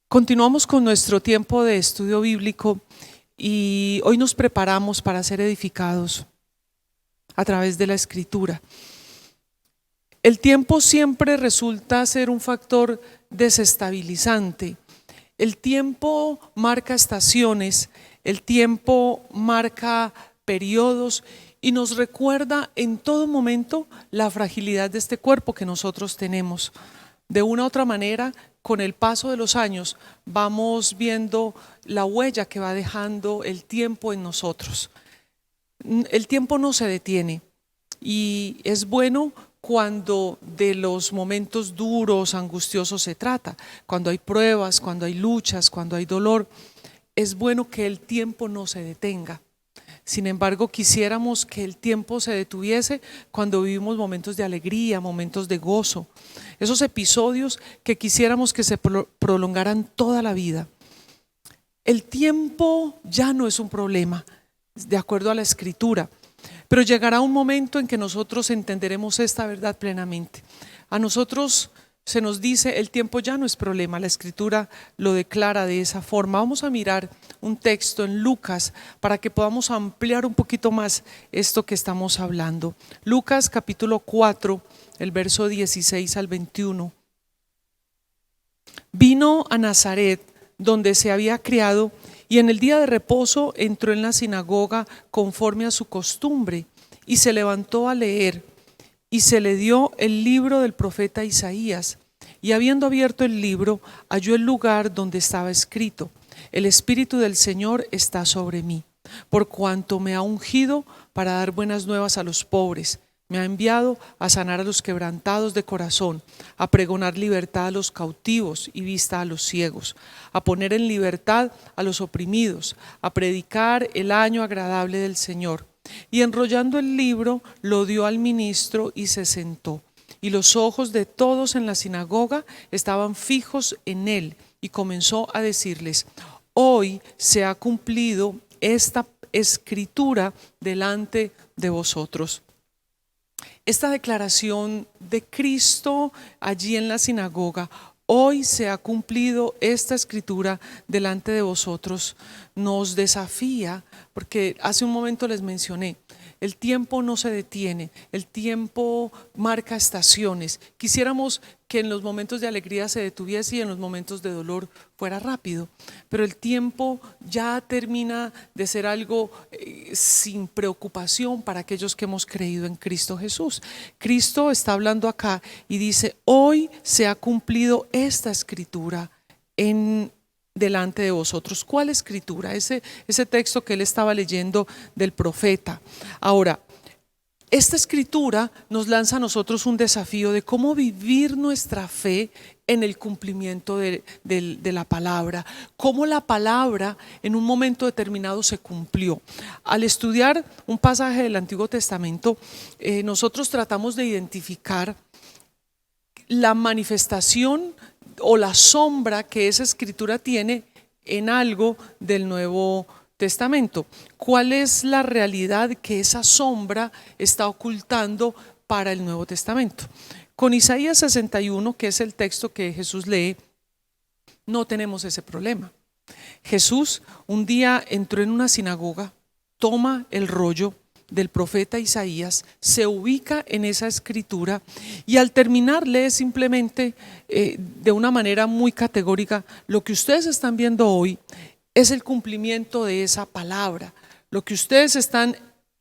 Continuamos con nuestro tiempo de estudio bíblico y hoy nos preparamos para ser edificados a través de la Escritura. El tiempo siempre resulta ser un factor desestabilizante. El tiempo marca estaciones, el tiempo marca periodos y nos recuerda en todo momento la fragilidad de este cuerpo que nosotros tenemos. De una u otra manera, con el paso de los años, vamos viendo la huella que va dejando el tiempo en nosotros. El tiempo no se detiene y es bueno cuando de los momentos duros, angustiosos se trata, cuando hay pruebas, cuando hay luchas, cuando hay dolor, es bueno que el tiempo no se detenga. Sin embargo, quisiéramos que el tiempo se detuviese cuando vivimos momentos de alegría, momentos de gozo, esos episodios que quisiéramos que se prolongaran toda la vida. El tiempo ya no es un problema, de acuerdo a la Escritura, pero llegará un momento en que nosotros entenderemos esta verdad plenamente. A nosotros se nos dice el tiempo ya no es problema, la Escritura lo declara de esa forma. Vamos a mirar un texto en Lucas para que podamos ampliar un poquito más esto que estamos hablando. Lucas capítulo 4, el verso 16 al 21. Vino a Nazaret, donde se había criado, y en el día de reposo entró en la sinagoga conforme a su costumbre, y se levantó a leer, y se le dio el libro del profeta Isaías, y habiendo abierto el libro, halló el lugar donde estaba escrito: el Espíritu del Señor está sobre mí, por cuanto me ha ungido para dar buenas nuevas a los pobres. Me ha enviado a sanar a los quebrantados de corazón, a pregonar libertad a los cautivos y vista a los ciegos, a poner en libertad a los oprimidos, a predicar el año agradable del Señor. Y enrollando el libro, lo dio al ministro y se sentó. Y los ojos de todos en la sinagoga estaban fijos en él, y comenzó a decirles: hoy se ha cumplido esta escritura delante de vosotros. Esta declaración de Cristo allí en la sinagoga: hoy se ha cumplido esta escritura delante de vosotros, nos desafía, porque hace un momento les mencioné, el tiempo no se detiene, el tiempo marca estaciones. Quisiéramos que en los momentos de alegría se detuviese y en los momentos de dolor fuera rápido, pero el tiempo ya termina de ser algo sin preocupación para aquellos que hemos creído en Cristo Jesús. Cristo está hablando acá y dice: hoy se ha cumplido esta escritura delante de vosotros. ¿Cuál escritura? Ese texto que él estaba leyendo del profeta. Ahora, esta escritura nos lanza a nosotros un desafío de cómo vivir nuestra fe en el cumplimiento de la palabra, cómo la palabra en un momento determinado se cumplió. Al estudiar un pasaje del Antiguo Testamento, nosotros tratamos de identificar la manifestación o la sombra que esa escritura tiene en algo del Nuevo Testamento. ¿Cuál es la realidad que esa sombra está ocultando para el Nuevo Testamento? Con Isaías 61, que es el texto que Jesús lee, no tenemos ese problema. Jesús un día entró en una sinagoga, toma el rollo del profeta Isaías, se ubica en esa escritura y al terminar lee simplemente de una manera muy categórica: lo que ustedes están viendo hoy es el cumplimiento de esa palabra, lo que ustedes están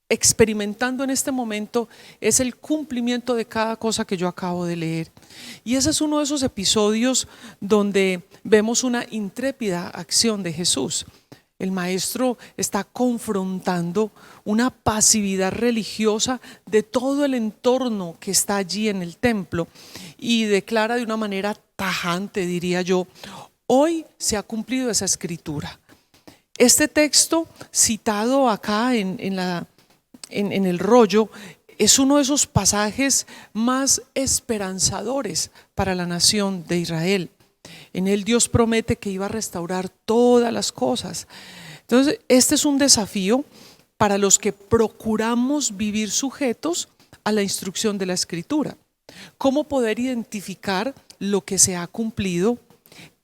experimentando en este momento es el cumplimiento de cada cosa que yo acabo de leer. Y ese es uno de esos episodios donde vemos una intrépida acción de Jesús. El maestro está confrontando una pasividad religiosa de todo el entorno que está allí en el templo y declara de una manera tajante, diría yo: hoy se ha cumplido esa escritura. Este texto citado acá en el rollo es uno de esos pasajes más esperanzadores para la nación de Israel. En él Dios promete que iba a restaurar todas las cosas. Entonces, este es un desafío para los que procuramos vivir sujetos a la instrucción de la Escritura. ¿Cómo poder identificar lo que se ha cumplido?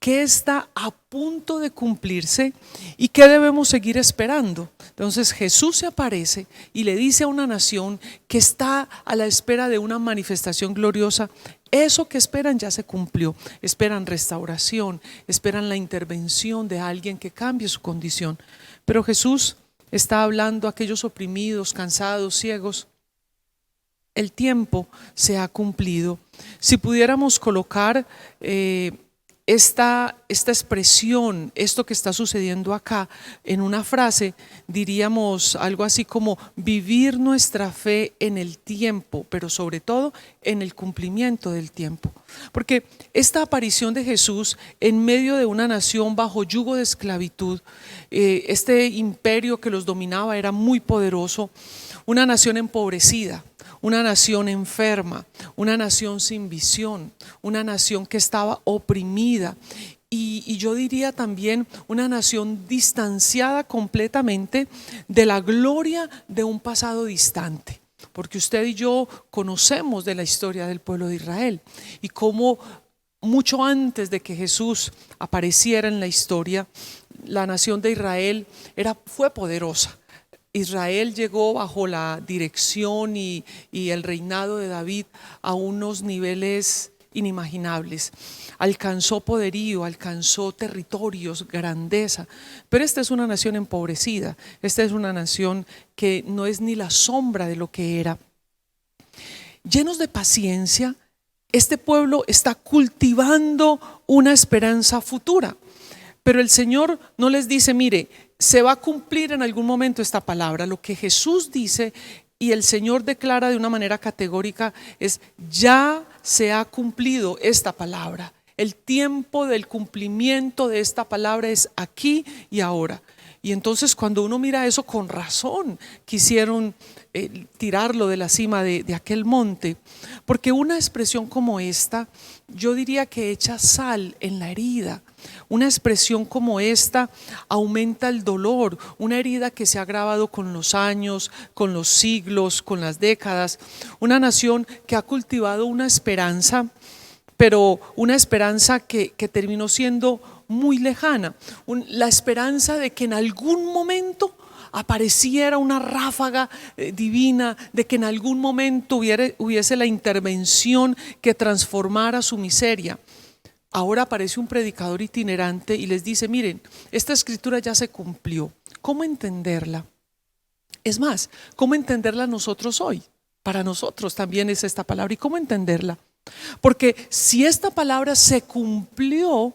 qué está a punto de cumplirse y qué debemos seguir esperando. Entonces Jesús se aparece y le dice a una nación que está a la espera de una manifestación gloriosa. Eso que esperan ya se cumplió. Esperan restauración, esperan la intervención de alguien que cambie su condición. Pero Jesús está hablando a aquellos oprimidos, cansados, ciegos. El tiempo se ha cumplido. Si pudiéramos colocar esta expresión, esto que está sucediendo acá, en una frase, diríamos algo así como vivir nuestra fe en el tiempo, pero sobre todo en el cumplimiento del tiempo. Porque esta aparición de Jesús en medio de una nación bajo yugo de esclavitud, este imperio que los dominaba era muy poderoso, una nación empobrecida, una nación enferma, una nación sin visión, una nación que estaba oprimida y yo diría también una nación distanciada completamente de la gloria de un pasado distante. Porque usted y yo conocemos de la historia del pueblo de Israel y cómo mucho antes de que Jesús apareciera en la historia, la nación de Israel fue poderosa. Israel llegó bajo la dirección y el reinado de David a unos niveles inimaginables. Alcanzó poderío, alcanzó territorios, grandeza. Pero esta es una nación empobrecida. Esta es una nación que no es ni la sombra de lo que era. Llenos de paciencia, este pueblo está cultivando una esperanza futura. Pero el Señor no les dice, mire, se va a cumplir en algún momento esta palabra. Lo que Jesús dice y el Señor declara de una manera categórica es: ya se ha cumplido esta palabra. El tiempo del cumplimiento de esta palabra es aquí y ahora. Y entonces cuando uno mira eso, con razón quisieron tirarlo de la cima de aquel monte, porque una expresión como esta, yo diría que echa sal en la herida. Una expresión como esta aumenta el dolor, una herida que se ha agravado con los años, con los siglos, con las décadas. Una nación que ha cultivado una esperanza, pero una esperanza que terminó siendo muy lejana. La esperanza de que en algún momento apareciera una ráfaga divina, de que en algún momento hubiese la intervención que transformara su miseria. Ahora aparece un predicador itinerante y les dice: miren, esta escritura ya se cumplió. ¿Cómo entenderla? Es más, ¿cómo entenderla nosotros hoy? Para nosotros también es esta palabra. ¿Y cómo entenderla? Porque si esta palabra se cumplió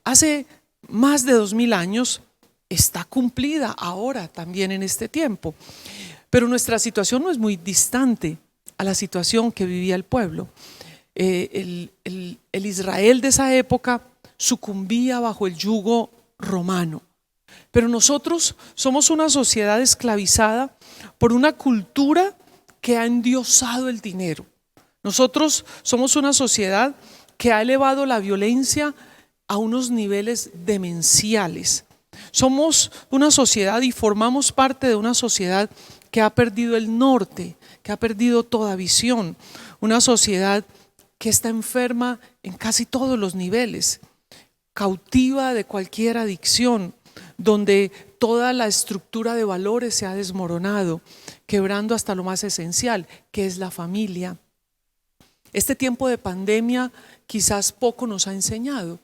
hace más de 2000 años, está cumplida ahora también en este tiempo. Pero nuestra situación no es muy distante a la situación que vivía el pueblo. El Israel de esa época sucumbía bajo el yugo romano. Pero nosotros somos una sociedad esclavizada por una cultura que ha endiosado el dinero. Nosotros somos una sociedad que ha elevado la violencia a unos niveles demenciales. Somos una sociedad y formamos parte de una sociedad que ha perdido el norte, que ha perdido toda visión. Una sociedad que está enferma en casi todos los niveles, cautiva de cualquier adicción, donde toda la estructura de valores se ha desmoronado, quebrando hasta lo más esencial, que es la familia. Este tiempo de pandemia quizás poco nos ha enseñado.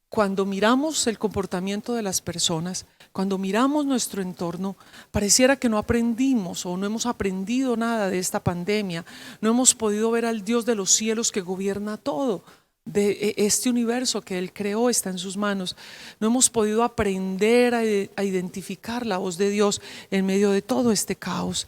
Cuando miramos el comportamiento de las personas, cuando miramos nuestro entorno, pareciera que no aprendimos o no hemos aprendido nada de esta pandemia. No hemos podido ver al Dios de los cielos que gobierna todo. De este universo que Él creó está en sus manos. No hemos podido aprender a identificar la voz de Dios en medio de todo este caos.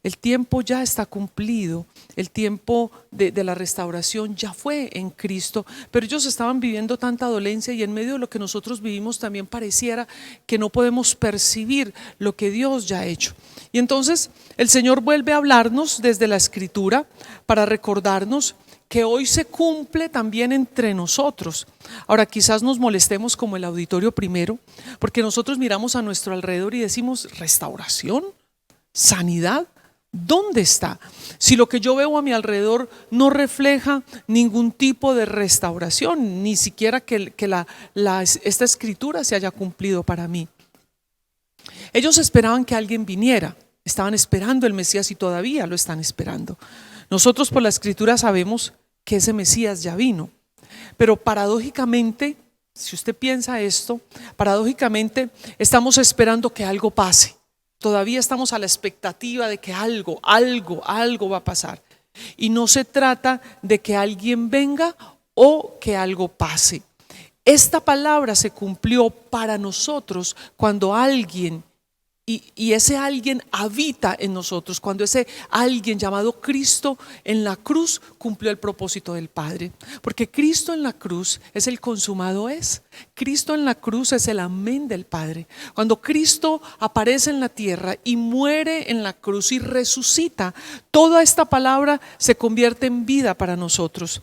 El tiempo ya está cumplido, el tiempo de la restauración ya fue en Cristo, pero ellos estaban viviendo tanta dolencia y en medio de lo que nosotros vivimos también pareciera que no podemos percibir lo que Dios ya ha hecho. Y entonces el Señor vuelve a hablarnos desde la Escritura para recordarnos que hoy se cumple también entre nosotros. Ahora quizás nos molestemos como el auditorio primero, porque nosotros miramos a nuestro alrededor y decimos: restauración, sanidad. ¿Dónde está? Si lo que yo veo a mi alrededor no refleja ningún tipo de restauración, ni siquiera que esta escritura se haya cumplido para mí. Ellos esperaban que alguien viniera, estaban esperando el Mesías y todavía lo están esperando. Nosotros por la escritura sabemos que ese Mesías ya vino, pero paradójicamente, si usted piensa esto, paradójicamente estamos esperando que algo pase. Todavía estamos a la expectativa de que algo va a pasar. Y no se trata de que alguien venga o que algo pase. Esta palabra se cumplió para nosotros cuando alguien, y ese alguien habita en nosotros, cuando ese alguien llamado Cristo en la cruz cumplió el propósito del Padre. Porque Cristo en la cruz es el consumado es. Cristo en la cruz es el amén del Padre. Cuando Cristo aparece en la tierra y muere en la cruz y resucita, toda esta palabra se convierte en vida para nosotros.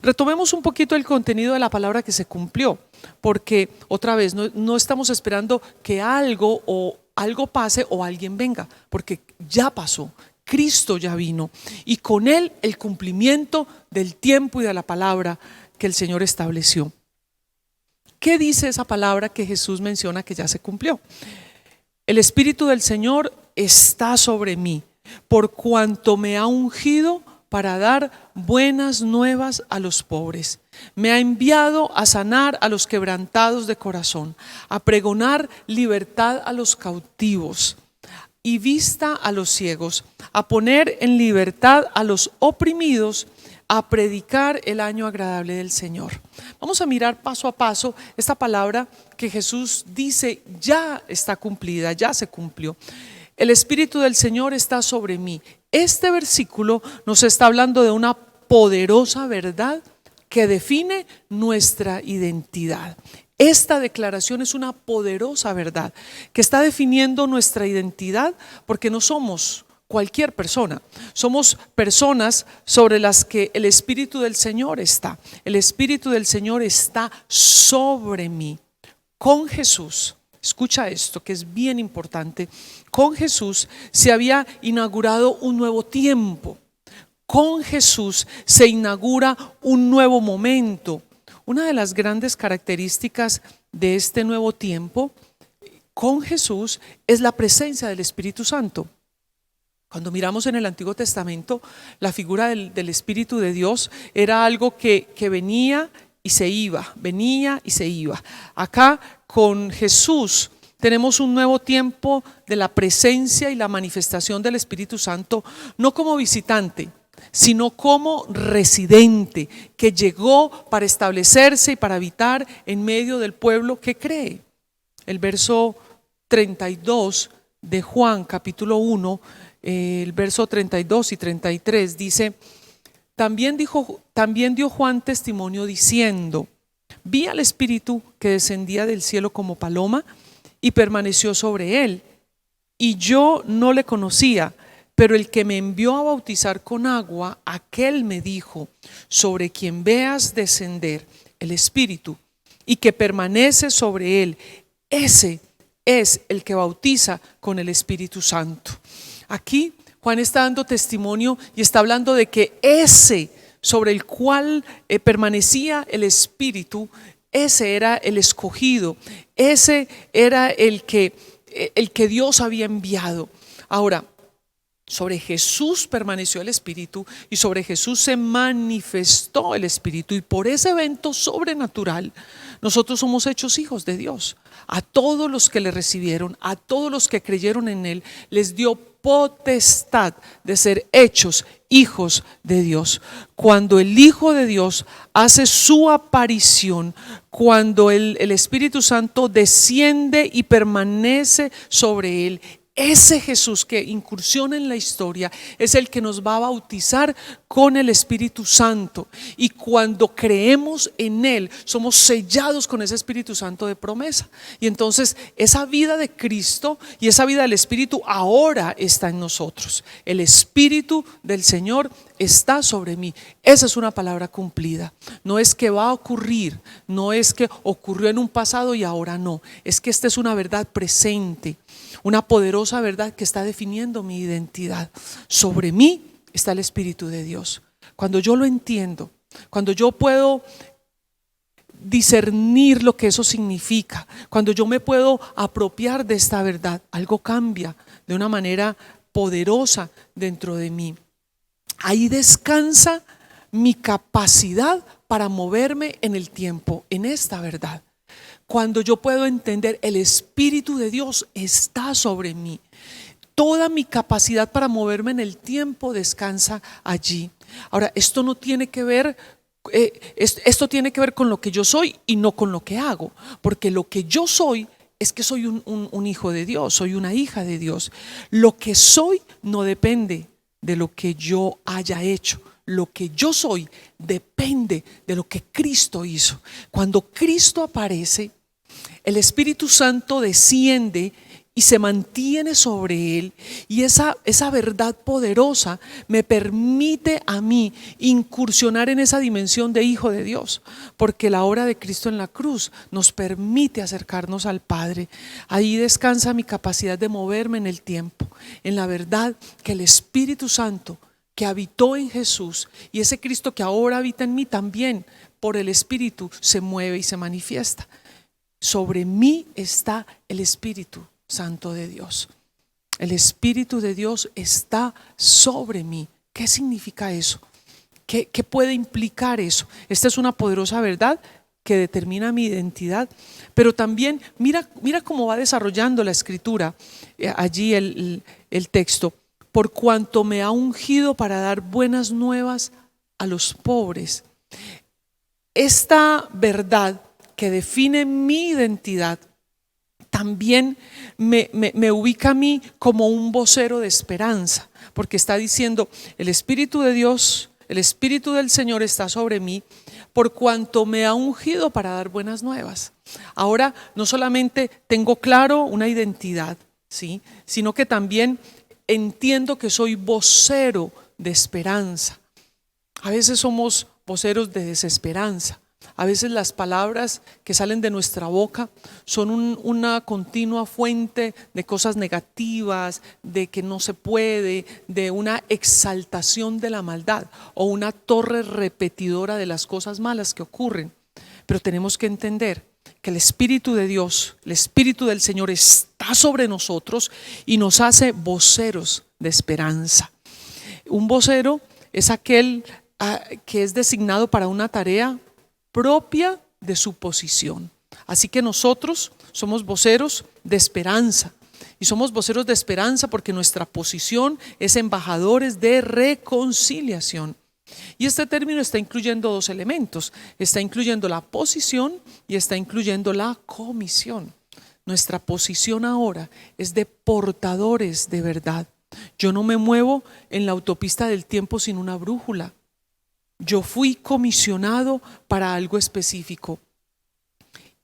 Retomemos un poquito el contenido de la palabra que se cumplió, porque otra vez no estamos esperando que algo pase o alguien venga, porque ya pasó. Cristo ya vino y con él el cumplimiento del tiempo y de la palabra que el Señor estableció. ¿Qué dice esa palabra que Jesús menciona que ya se cumplió? El Espíritu del Señor está sobre mí, por cuanto me ha ungido para dar buenas nuevas a los pobres. Me ha enviado a sanar a los quebrantados de corazón, a pregonar libertad a los cautivos y vista a los ciegos, a poner en libertad a los oprimidos, a predicar el año agradable del Señor. Vamos a mirar paso a paso esta palabra que Jesús dice ya está cumplida, ya se cumplió. El Espíritu del Señor está sobre mí. Este versículo nos está hablando de una poderosa verdad que define nuestra identidad. Esta declaración es una poderosa verdad que está definiendo nuestra identidad, porque no somos cualquier persona, somos personas sobre las que el Espíritu del Señor está. El Espíritu del Señor está sobre mí. Con Jesús, escucha esto que es bien importante, con Jesús se había inaugurado un nuevo tiempo. Con Jesús se inaugura un nuevo momento. Una de las grandes características de este nuevo tiempo con Jesús es la presencia del Espíritu Santo. Cuando miramos en el Antiguo Testamento, la figura del Espíritu de Dios era algo que venía y se iba, venía y se iba. Acá con Jesús tenemos un nuevo tiempo de la presencia y la manifestación del Espíritu Santo, no como visitante, sino como residente que llegó para establecerse y para habitar en medio del pueblo que cree. El verso 32 de Juan capítulo 1, el verso 32 y 33 dice: También dio Juan testimonio diciendo: Vi al Espíritu que descendía del cielo como paloma y permaneció sobre él, y yo no le conocía, pero el que me envió a bautizar con agua, aquel me dijo: sobre quien veas descender el Espíritu y que permanece sobre él, ese es el que bautiza con el Espíritu Santo. Aquí Juan está dando testimonio y está hablando de que ese sobre el cual permanecía el Espíritu, ese era el escogido, ese era el que Dios había enviado. Ahora, sobre Jesús permaneció el Espíritu y sobre Jesús se manifestó el Espíritu, y por ese evento sobrenatural nosotros somos hechos hijos de Dios. A todos los que le recibieron, a todos los que creyeron en él, les dio potestad de ser hechos hijos de Dios. Cuando el Hijo de Dios hace su aparición, cuando el Espíritu Santo desciende y permanece sobre él, ese Jesús que incursiona en la historia es el que nos va a bautizar con el Espíritu Santo, y cuando creemos en él somos sellados con ese Espíritu Santo de promesa, y entonces esa vida de Cristo y esa vida del Espíritu ahora está en nosotros. El Espíritu del Señor está sobre mí. Esa es una palabra cumplida. No es que va a ocurrir, no es que ocurrió en un pasado y ahora no, es que esta es una verdad presente, una poderosa poderosa verdad que está definiendo mi identidad. Sobre mí está el Espíritu de Dios. Cuando yo lo entiendo, cuando yo puedo discernir lo que eso significa, cuando yo me puedo apropiar de esta verdad, algo cambia de una manera poderosa dentro de mí. Ahí descansa mi capacidad para moverme en el tiempo, en esta verdad. Cuando yo puedo entender, el Espíritu de Dios está sobre mí. Toda mi capacidad para moverme en el tiempo descansa allí. Ahora, esto no tiene que ver, esto tiene que ver con lo que yo soy y no con lo que hago, porque lo que yo soy es que soy un hijo de Dios, soy una hija de Dios. Lo que soy no depende de lo que yo haya hecho. Lo que yo soy depende de lo que Cristo hizo. Cuando Cristo aparece, el Espíritu Santo desciende y se mantiene sobre él, y esa verdad poderosa me permite a mí incursionar en esa dimensión de hijo de Dios, porque la obra de Cristo en la cruz nos permite acercarnos al Padre. Ahí descansa mi capacidad de moverme en el tiempo, en la verdad que el Espíritu Santo que habitó en Jesús, y ese Cristo que ahora habita en mí también por el Espíritu se mueve y se manifiesta. Sobre mí está el Espíritu Santo de Dios. El Espíritu de Dios está sobre mí. ¿Qué significa eso? ¿Qué puede implicar eso? Esta es una poderosa verdad que determina mi identidad, pero también mira cómo va desarrollando la Escritura allí el texto. Por cuanto me ha ungido para dar buenas nuevas a los pobres. Esta verdad que define mi identidad también me ubica a mí como un vocero de esperanza, porque está diciendo: el Espíritu de Dios, el Espíritu del Señor está sobre mí, por cuanto me ha ungido para dar buenas nuevas. Ahora no solamente tengo claro una identidad, ¿sí?, sino que también entiendo que soy vocero de esperanza. A veces somos voceros de desesperanza. A veces las palabras que salen de nuestra boca son una continua fuente de cosas negativas, de que no se puede, de una exaltación de la maldad o una torre repetidora de las cosas malas que ocurren. Pero tenemos que entender que el Espíritu de Dios, el Espíritu del Señor está sobre nosotros y nos hace voceros de esperanza. Un vocero es aquel que es designado para una tarea propia de su posición. Así que nosotros somos voceros de esperanza, y somos voceros de esperanza porque nuestra posición es embajadores de reconciliación. Y este término está incluyendo dos elementos: está incluyendo la posición y está incluyendo la comisión. Nuestra posición ahora es de portadores de verdad. Yo no me muevo en la autopista del tiempo sin una brújula. Yo fui comisionado para algo específico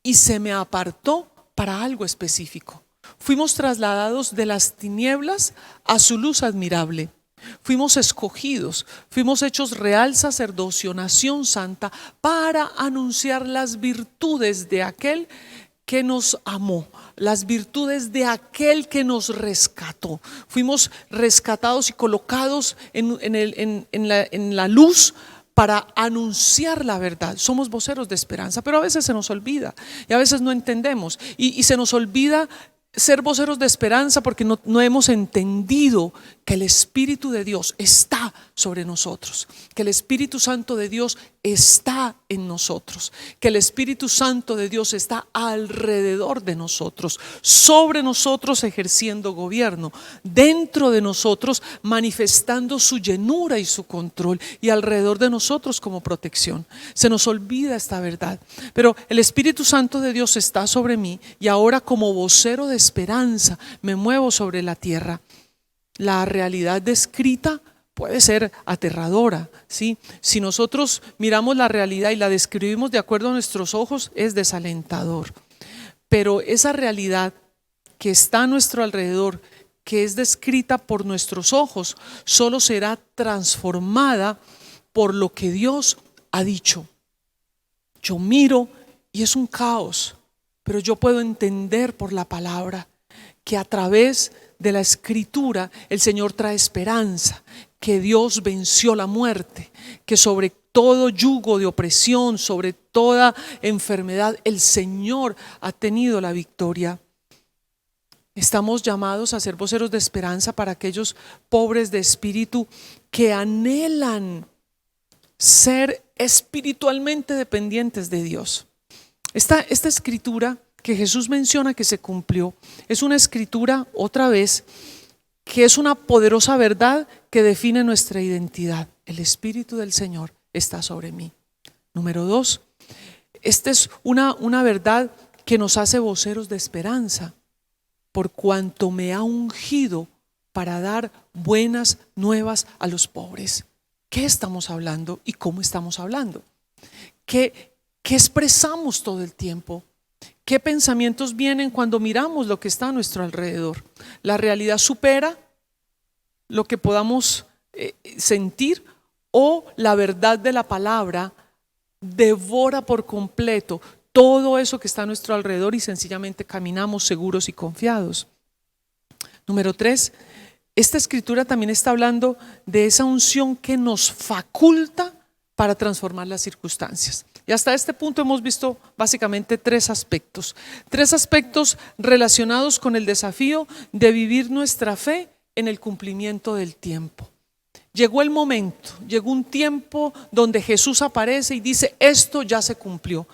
y se me apartó para algo específico. Fuimos trasladados de las tinieblas a su luz admirable. Fuimos escogidos, fuimos hechos real sacerdocio, nación santa, para anunciar las virtudes de aquel que nos amó, las virtudes de aquel que nos rescató. Fuimos rescatados y colocados en la luz para anunciar la verdad. Somos voceros de esperanza, pero a veces se nos olvida y a veces no entendemos, y se nos olvida ser voceros de esperanza porque no hemos entendido que el Espíritu de Dios está sobre nosotros, que el Espíritu Santo de Dios está en nosotros, que el Espíritu Santo de Dios está alrededor de nosotros, sobre nosotros ejerciendo gobierno, dentro de nosotros manifestando su llenura y su control, y alrededor de nosotros como protección. Se nos olvida esta verdad, pero el Espíritu Santo de Dios está sobre mí, y ahora como vocero de esperanza me muevo sobre la tierra. La realidad descrita puede ser aterradora, ¿sí? Si nosotros miramos la realidad y la describimos de acuerdo a nuestros ojos, es desalentador. Pero esa realidad que está a nuestro alrededor, que es descrita por nuestros ojos, solo será transformada por lo que Dios ha dicho. Yo miro y es un caos, pero yo puedo entender por la palabra que a través de la Escritura, el Señor trae esperanza, que Dios venció la muerte, que sobre todo yugo de opresión, sobre toda enfermedad, el Señor ha tenido la victoria. Estamos llamados a ser voceros de esperanza para aquellos pobres de espíritu que anhelan ser espiritualmente dependientes de Dios. Esta escritura que Jesús menciona que se cumplió es una escritura, otra vez, que es una poderosa verdad que define nuestra identidad. El Espíritu del Señor está sobre mí. Número 2, esta es una verdad que nos hace voceros de esperanza, por cuanto me ha ungido para dar buenas nuevas a los pobres. ¿Qué estamos hablando y cómo estamos hablando? ¿Qué expresamos todo el tiempo? ¿Qué pensamientos vienen cuando miramos lo que está a nuestro alrededor? ¿La realidad supera lo que podamos sentir, o la verdad de la palabra devora por completo todo eso que está a nuestro alrededor y sencillamente caminamos seguros y confiados? Número 3, esta escritura también está hablando de esa unción que nos faculta para transformar las circunstancias. Y hasta este punto hemos visto básicamente tres aspectos relacionados con el desafío de vivir nuestra fe en el cumplimiento del tiempo. Llegó el momento, llegó un tiempo donde Jesús aparece y dice: esto ya se cumplió.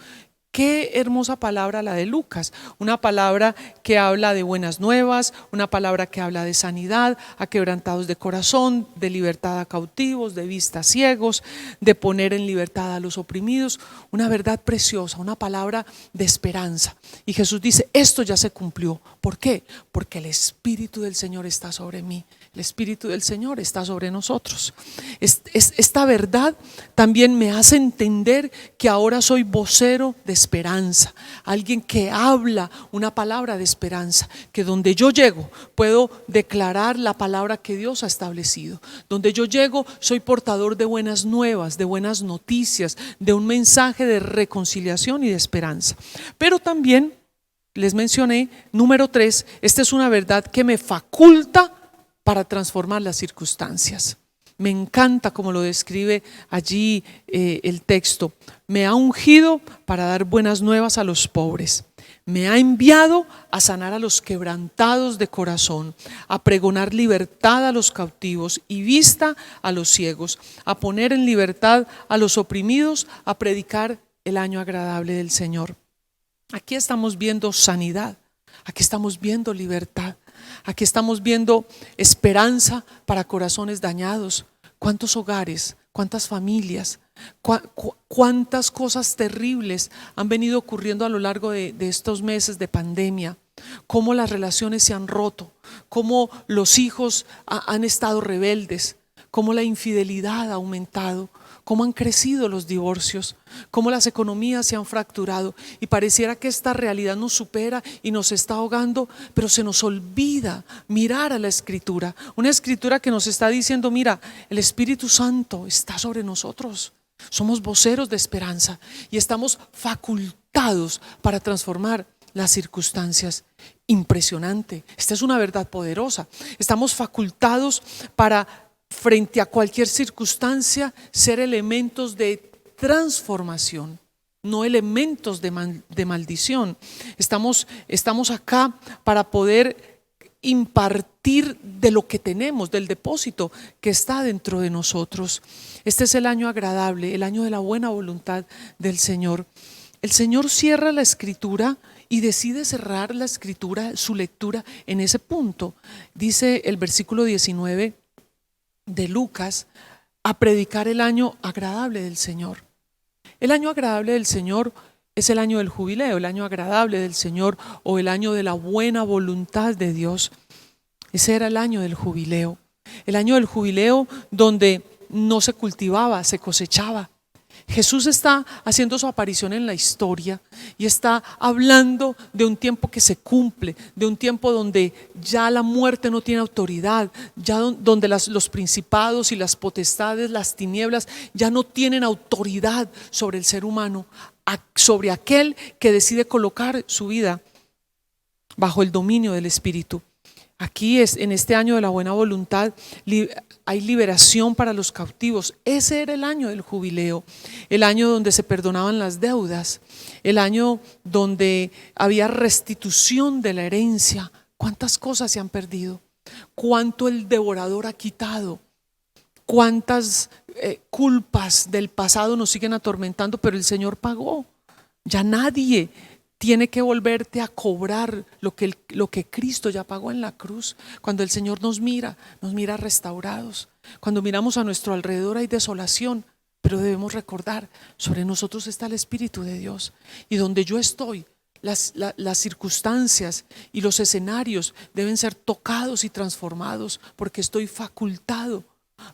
Qué hermosa palabra la de Lucas, una palabra que habla de buenas nuevas, una palabra que habla de sanidad a quebrantados de corazón, de libertad a cautivos, de vista a ciegos, de poner en libertad a los oprimidos, una verdad preciosa, una palabra de esperanza. Y Jesús dice: esto ya se cumplió. ¿Por qué? Porque el Espíritu del Señor está sobre mí. El Espíritu del Señor está sobre nosotros. Esta verdad también me hace entender que ahora soy vocero de esperanza, alguien que habla una palabra de esperanza, que donde yo llego puedo declarar la palabra que Dios ha establecido. Donde yo llego soy portador de buenas nuevas, de buenas noticias, de un mensaje de reconciliación y de esperanza. Pero también les mencioné, número 3, esta es una verdad que me faculta para transformar las circunstancias. Me encanta como lo describe allí el texto. Me ha ungido para dar buenas nuevas a los pobres. Me ha enviado a sanar a los quebrantados de corazón, a pregonar libertad a los cautivos y vista a los ciegos, a poner en libertad a los oprimidos, a predicar el año agradable del Señor. Aquí estamos viendo sanidad, aquí estamos viendo libertad, aquí estamos viendo esperanza para corazones dañados. ¿Cuántos hogares, cuántas familias, cuántas cosas terribles han venido ocurriendo a lo largo de estos meses de pandemia? Cómo las relaciones se han roto, cómo los hijos han estado rebeldes, cómo la infidelidad ha aumentado, cómo han crecido los divorcios, cómo las economías se han fracturado, y pareciera que esta realidad nos supera y nos está ahogando, pero se nos olvida mirar a la Escritura, una Escritura que nos está diciendo: mira, el Espíritu Santo está sobre nosotros, somos voceros de esperanza y estamos facultados para transformar las circunstancias. Impresionante, esta es una verdad poderosa. Estamos facultados para, frente a cualquier circunstancia, ser elementos de transformación, no elementos de maldición. Estamos acá para poder impartir de lo que tenemos, del depósito que está dentro de nosotros. Este es el año agradable, el año de la buena voluntad del Señor. El Señor cierra la Escritura y decide cerrar la Escritura, su lectura, en ese punto. Dice el versículo 19 de Lucas: a predicar el año agradable del Señor. El año agradable del Señor es el año del jubileo, el año agradable del Señor, o el año de la buena voluntad de Dios. Ese era el año del jubileo. El año del jubileo donde no se cultivaba, se cosechaba. Jesús está haciendo su aparición en la historia y está hablando de un tiempo que se cumple, de un tiempo donde ya la muerte no tiene autoridad, ya donde los principados y las potestades, las tinieblas, ya no tienen autoridad sobre el ser humano, sobre aquel que decide colocar su vida bajo el dominio del Espíritu. Aquí en este año de la buena voluntad hay liberación para los cautivos. Ese era el año del jubileo, el año donde se perdonaban las deudas, el año donde había restitución de la herencia. ¿Cuántas cosas se han perdido? ¿Cuánto el devorador ha quitado? ¿Cuántas culpas del pasado nos siguen atormentando? Pero el Señor pagó. Ya nadie tiene que volverte a cobrar lo que Cristo ya pagó en la cruz. Cuando el Señor nos mira restaurados. Cuando miramos a nuestro alrededor hay desolación, pero debemos recordar, sobre nosotros está el Espíritu de Dios. Y donde yo estoy, las circunstancias y los escenarios deben ser tocados y transformados, porque estoy facultado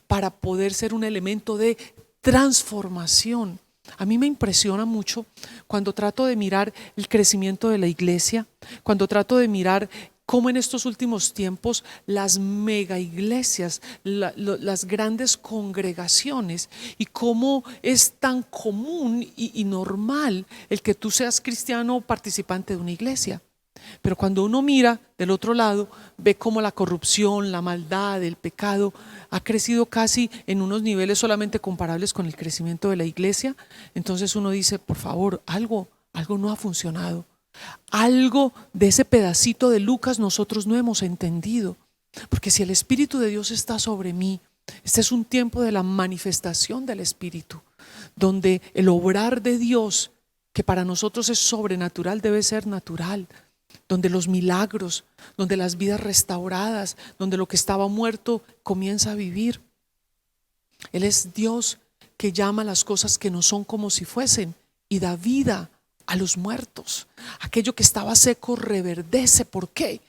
para poder ser un elemento de transformación. A mí me impresiona mucho cuando trato de mirar el crecimiento de la iglesia, cuando trato de mirar cómo en estos últimos tiempos las mega iglesias, las grandes congregaciones, y cómo es tan común y normal el que tú seas cristiano o participante de una iglesia. Pero cuando uno mira del otro lado, ve cómo la corrupción, la maldad, el pecado ha crecido casi en unos niveles solamente comparables con el crecimiento de la iglesia. Entonces uno dice, por favor, algo no ha funcionado. Algo de ese pedacito de Lucas nosotros no hemos entendido. Porque si el Espíritu de Dios está sobre mí, este es un tiempo de la manifestación del Espíritu, donde el obrar de Dios, que para nosotros es sobrenatural, debe ser natural. Donde los milagros, donde las vidas restauradas, donde lo que estaba muerto comienza a vivir. Él es Dios que llama las cosas que no son como si fuesen y da vida a los muertos. Aquello que estaba seco reverdece. ¿Por qué?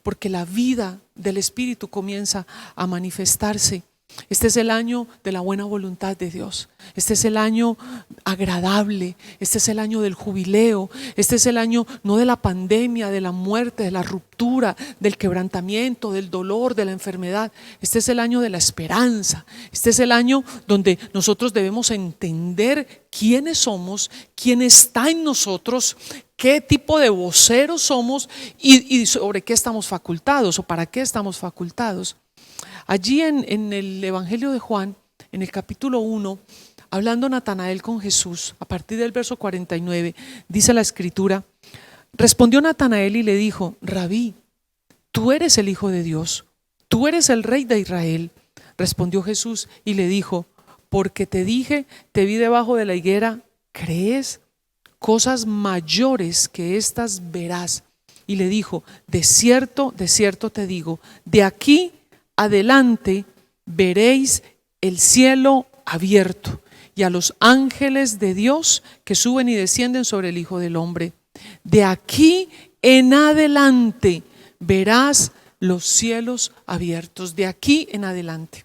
Porque la vida del Espíritu comienza a manifestarse. Este es el año de la buena voluntad de Dios. Este es el año agradable. Este es el año del jubileo. Este es el año no de la pandemia, de la muerte, de la ruptura, del quebrantamiento, del dolor, de la enfermedad. Este es el año de la esperanza. Este es el año donde nosotros debemos entender quiénes somos, quién está en nosotros, qué tipo de voceros somos y sobre qué estamos facultados o para qué estamos facultados. Allí en el Evangelio de Juan, en el capítulo 1, hablando Natanael con Jesús, a partir del verso 49, dice la Escritura: respondió Natanael y le dijo: Rabí, tú eres el Hijo de Dios, tú eres el Rey de Israel. Respondió Jesús y le dijo: porque te dije, te vi debajo de la higuera, ¿crees? Cosas mayores que estas verás. Y le dijo: de cierto te digo, de aquí adelante veréis el cielo abierto y a los ángeles de Dios que suben y descienden sobre el Hijo del Hombre. De aquí en adelante verás los cielos abiertos. De aquí en adelante.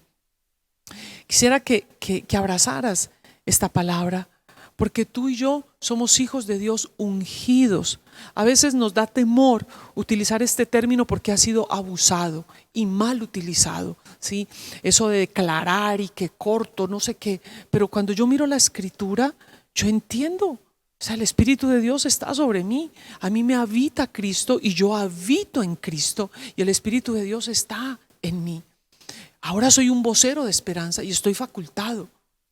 Quisiera que abrazaras esta palabra, porque tú y yo somos hijos de Dios ungidos. A veces nos da temor utilizar este término porque ha sido abusado y mal utilizado, ¿sí? Eso de declarar y que corto, no sé qué. Pero cuando yo miro la Escritura, yo entiendo. O sea, el Espíritu de Dios está sobre mí. A mí me habita Cristo y yo habito en Cristo. Y el Espíritu de Dios está en mí. Ahora soy un vocero de esperanza y estoy facultado.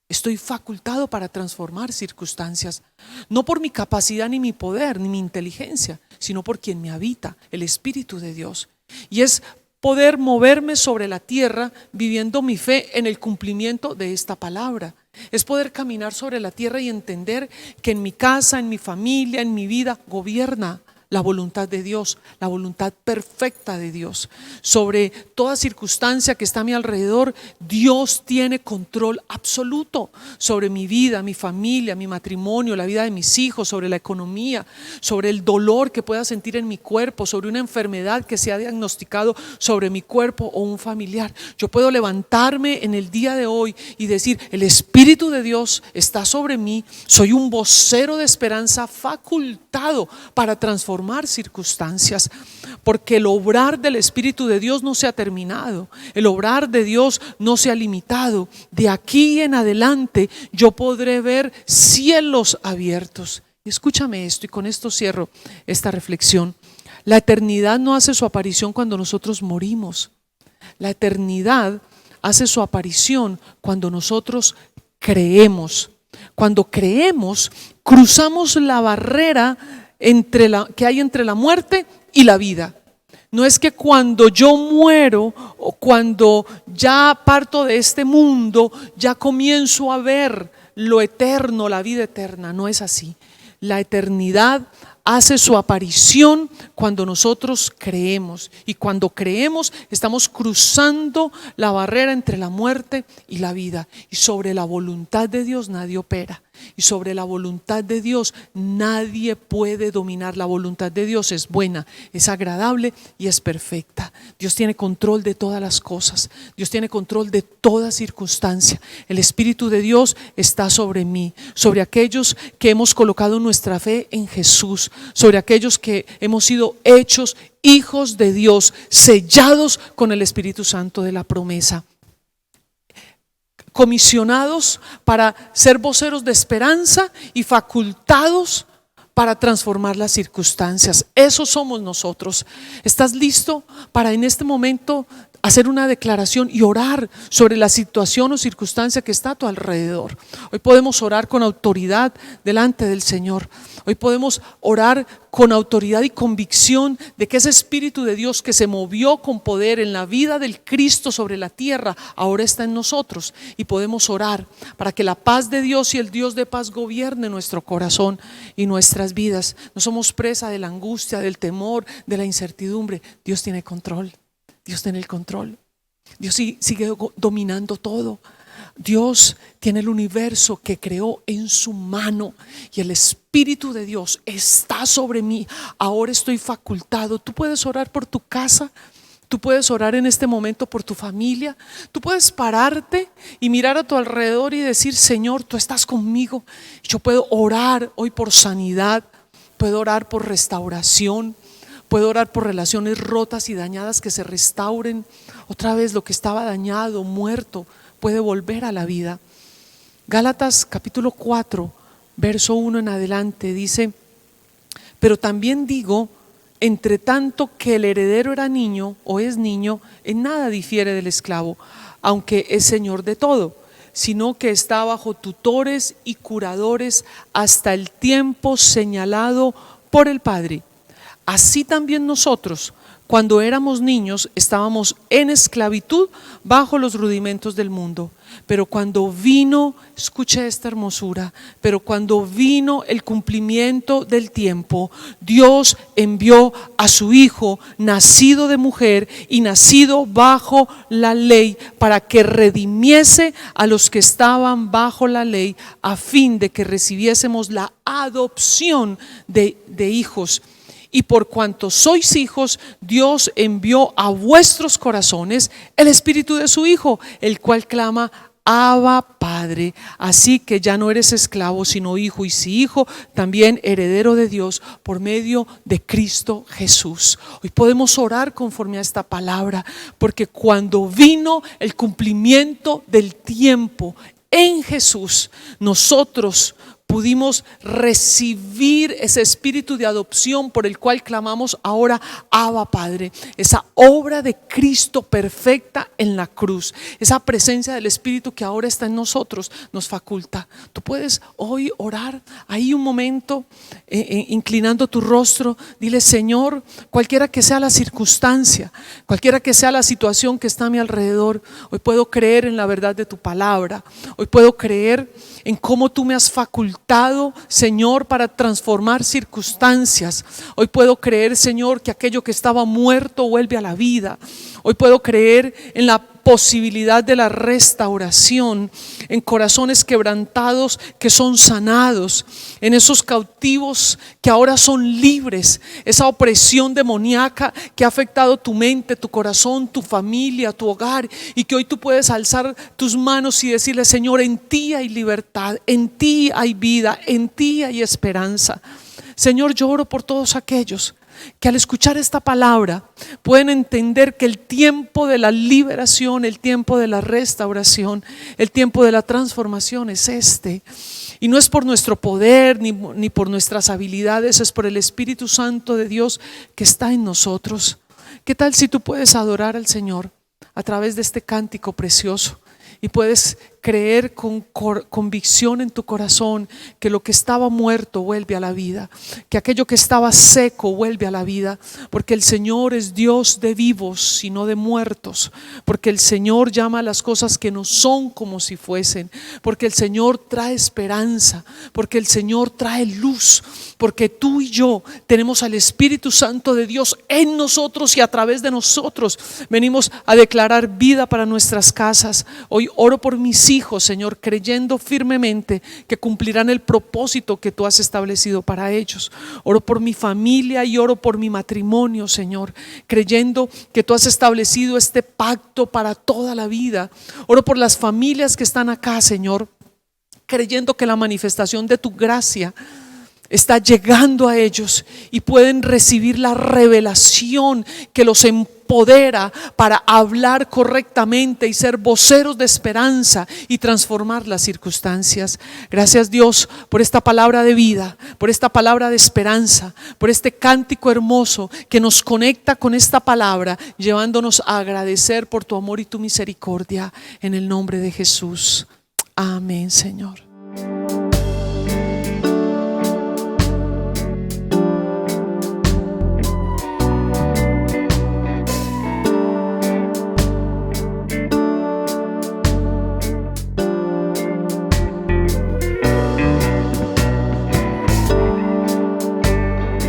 Estoy facultado para transformar circunstancias, no por mi capacidad ni mi poder ni mi inteligencia, sino por quien me habita, el Espíritu de Dios. Y es poder moverme sobre la tierra viviendo mi fe en el cumplimiento de esta palabra. Es poder caminar sobre la tierra y entender que en mi casa, en mi familia, en mi vida gobierna la voluntad de Dios, la voluntad perfecta de Dios. Sobre toda circunstancia que está a mi alrededor, Dios tiene control absoluto sobre mi vida, mi familia, mi matrimonio, la vida de mis hijos, sobre la economía, sobre el dolor que pueda sentir en mi cuerpo, sobre una enfermedad que se ha diagnosticado sobre mi cuerpo o un familiar. Yo puedo levantarme en el día de hoy y decir: el Espíritu de Dios está sobre mí, soy un vocero de esperanza facultado para transformar circunstancias, porque el obrar del Espíritu de Dios no se ha terminado, el obrar de Dios no se ha limitado. De aquí en adelante yo podré ver cielos abiertos. Y escúchame esto, y con esto cierro esta reflexión. La eternidad no hace su aparición cuando nosotros morimos. La eternidad hace su aparición cuando nosotros creemos. Cuando creemos, cruzamos la barrera que hay entre la muerte y la vida. No es que cuando yo muero o cuando ya parto de este mundo, ya comienzo a ver lo eterno, la vida eterna. No es así. La eternidad hace su aparición cuando nosotros creemos, y cuando creemos estamos cruzando la barrera entre la muerte y la vida, y sobre la voluntad de Dios nadie opera, y sobre la voluntad de Dios nadie puede dominar. La voluntad de Dios es buena, es agradable y es perfecta. Dios tiene control de todas las cosas, Dios tiene control de toda circunstancia. El Espíritu de Dios está sobre mí, sobre aquellos que hemos colocado nuestra fe en Jesús, sobre aquellos que hemos sido hechos hijos de Dios, sellados con el Espíritu Santo de la promesa, comisionados para ser voceros de esperanza y facultados para transformar las circunstancias. Eso somos nosotros. ¿Estás listo para en este momento hacer una declaración y orar sobre la situación o circunstancia que está a tu alrededor? Hoy podemos orar con autoridad delante del Señor. Hoy podemos orar con autoridad y convicción de que ese Espíritu de Dios que se movió con poder en la vida del Cristo sobre la tierra, ahora está en nosotros, y podemos orar para que la paz de Dios y el Dios de paz gobierne nuestro corazón y nuestras vidas. No somos presa de la angustia, del temor, de la incertidumbre. Dios tiene control. Dios tiene el control. Dios sigue dominando todo. Dios tiene el universo que creó en su mano, y el Espíritu de Dios está sobre mí. Ahora estoy facultado. Tú puedes orar por tu casa, tú puedes orar en este momento por tu familia, tú puedes pararte y mirar a tu alrededor y decir: Señor, tú estás conmigo. Yo puedo orar hoy por sanidad, puedo orar por restauración, puedo orar por relaciones rotas y dañadas que se restauren. Otra vez lo que estaba dañado, muerto, puede volver a la vida. Gálatas capítulo 4, verso 1 en adelante dice: pero también digo, entre tanto que el heredero era niño o es niño, en nada difiere del esclavo, aunque es señor de todo, sino que está bajo tutores y curadores hasta el tiempo señalado por el Padre. Así también nosotros, cuando éramos niños, estábamos en esclavitud bajo los rudimentos del mundo. Pero cuando vino, escuche esta hermosura, pero cuando vino el cumplimiento del tiempo, Dios envió a su Hijo, nacido de mujer y nacido bajo la ley, para que redimiese a los que estaban bajo la ley, a fin de que recibiésemos la adopción de hijos. Y por cuanto sois hijos, Dios envió a vuestros corazones el Espíritu de su Hijo, el cual clama: Abba, Padre. Así que ya no eres esclavo, sino hijo, y si hijo, también heredero de Dios por medio de Cristo Jesús. Hoy podemos orar conforme a esta palabra, porque cuando vino el cumplimiento del tiempo en Jesús, nosotros pudimos recibir ese espíritu de adopción por el cual clamamos ahora: Abba, Padre. Esa obra de Cristo perfecta en la cruz, esa presencia del Espíritu que ahora está en nosotros, nos faculta. Tú puedes hoy orar ahí un momento, inclinando tu rostro. Dile: Señor, cualquiera que sea la circunstancia, cualquiera que sea la situación que está a mi alrededor, hoy puedo creer en la verdad de tu palabra. Hoy puedo creer en cómo tú me has facultado, Señor, para transformar circunstancias. Hoy puedo creer, Señor, que aquello que estaba muerto vuelve a la vida. Hoy puedo creer en la posibilidad de la restauración, en corazones quebrantados que son sanados, en esos cautivos que ahora son libres, esa opresión demoníaca que ha afectado tu mente, tu corazón, tu familia, tu hogar, y que hoy tú puedes alzar tus manos y decirle: Señor, en ti hay libertad, en ti hay vida, en ti hay esperanza. Señor, yo oro por todos aquellos que al escuchar esta palabra pueden entender que el tiempo de la liberación, el tiempo de la restauración, el tiempo de la transformación es este. Y no es por nuestro poder ni por nuestras habilidades, es por el Espíritu Santo de Dios que está en nosotros. ¿Qué tal si tú puedes adorar al Señor a través de este cántico precioso y puedes creer con convicción en tu corazón que lo que estaba muerto vuelve a la vida, que aquello que estaba seco vuelve a la vida, porque el Señor es Dios de vivos y no de muertos, porque el Señor llama a las cosas que no son como si fuesen, porque el Señor trae esperanza, porque el Señor trae luz, porque tú y yo tenemos al Espíritu Santo de Dios en nosotros y a través de nosotros venimos a declarar vida para nuestras casas. Hoy oro por mis hijos, Señor, creyendo firmemente que cumplirán el propósito que tú has establecido para ellos. Oro por mi familia y oro por mi matrimonio, Señor, creyendo que tú has establecido este pacto para toda la vida. Oro por las familias que están acá, Señor, creyendo que la manifestación de tu gracia está llegando a ellos y pueden recibir la revelación que los empodera para hablar correctamente y ser voceros de esperanza y transformar las circunstancias. Gracias, Dios, por esta palabra de vida, por esta palabra de esperanza, por este cántico hermoso que nos conecta con esta palabra, llevándonos a agradecer por tu amor y tu misericordia, en el nombre de Jesús. Amén, Señor.